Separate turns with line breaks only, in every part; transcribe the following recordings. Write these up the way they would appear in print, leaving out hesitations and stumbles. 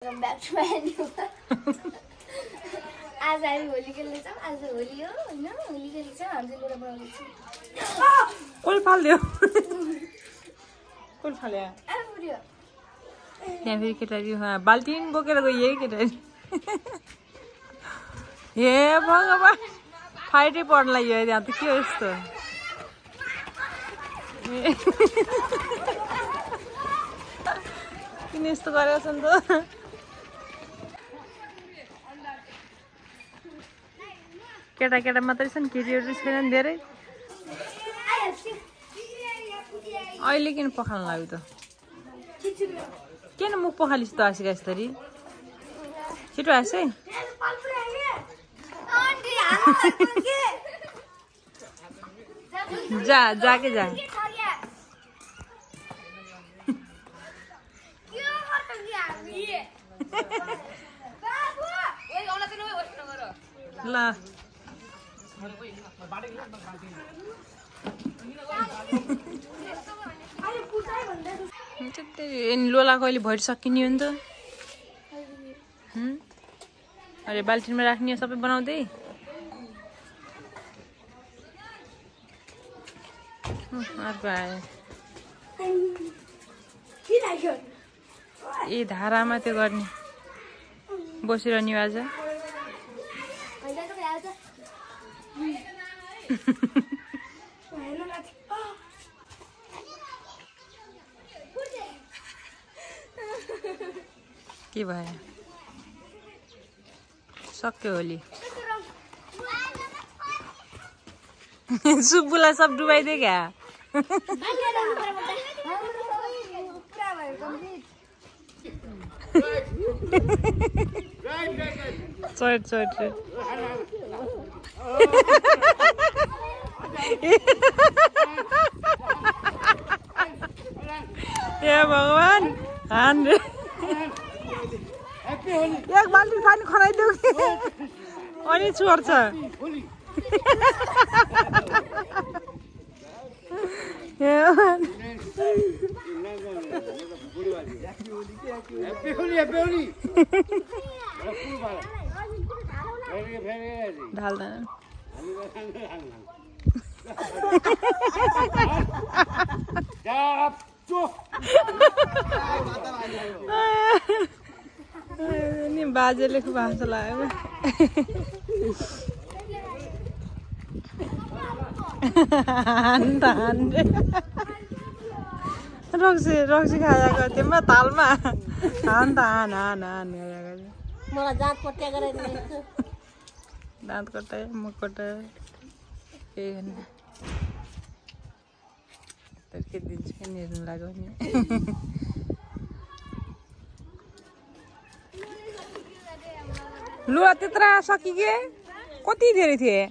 Welcome back to my new आज हामी होली खेल्दैछौँ आज होली हो हैन होली खेल्दैछौँ हामी लुगा बनाउँदैछौँ
कोल फाल्दियो कोल फाल्यो
आ पुर्यो
यहाँ फेरि केटारी बाल्टिन बोकेर गयो यही केटारी हे भगवान फाइटै पर्न लाग्यो यहाँ त के हो यस्तो किन यस्तो गरेको छ नि त केटा केटा मात्रै छन् केटीहरू छैनन् धेरै अहिले किन पखाल्न लाग्यो त किन मुख पखालिस् त आसिका यसरी छिटो आएछ है जा जाके जा ल लोला कहिले भरि सकिने हो नि त अरे बाल्टिनमा राख्ने सबै बनाउँदै अर्को आयो ए धारामा त्यो गर्ने बसिरहने आज के भयो सक्यो होली सुब्बुलाई सब डुबाइदियो क्या चोट चोट ए भगवान हान रे एक बाल्टी पानी खनाइदेऊ अनि छोड्छ ढाल्दैन नि बाजेले खुब हाँसो लाग्यो रक्सी खाएको थियो म तालमा हान त हान हान हान
मलाई दाँत कट्या गराइदिनु
दाँत कटायो मुख कटायो केही होइन के दिन्छु कि हेर्नु लाग्यो नि लु त्यत्रा सकि के कति धेरै थिए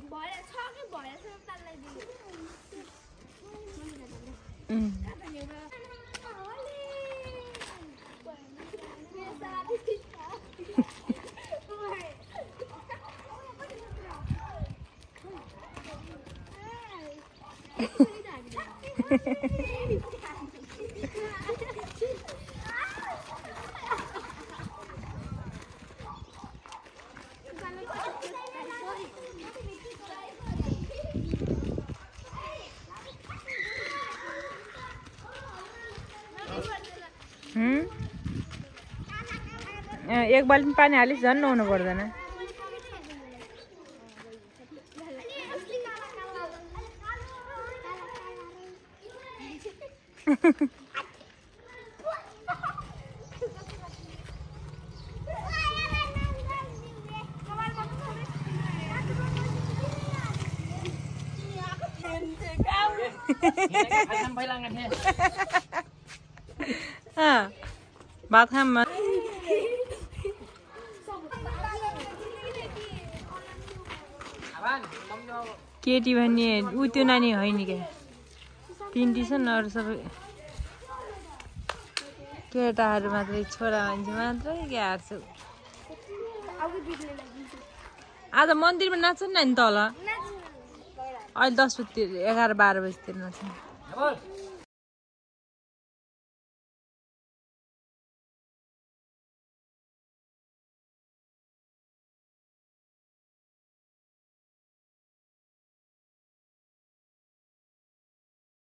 एक बाल्टी पानी हालिस् झन् नुहाउनु पर्दैन भात खाम केटी भन्ने ऊ त्यो नानी होइन क्या पिन्टी छ नि अरू सबै केटाहरू मात्रै छोरा मान्छे मात्रै क्या हार्छु आज मन्दिरमा नाच्छ नि त तल अहिले 10 बजीतिर 11-12 बजीतिर नाच्छ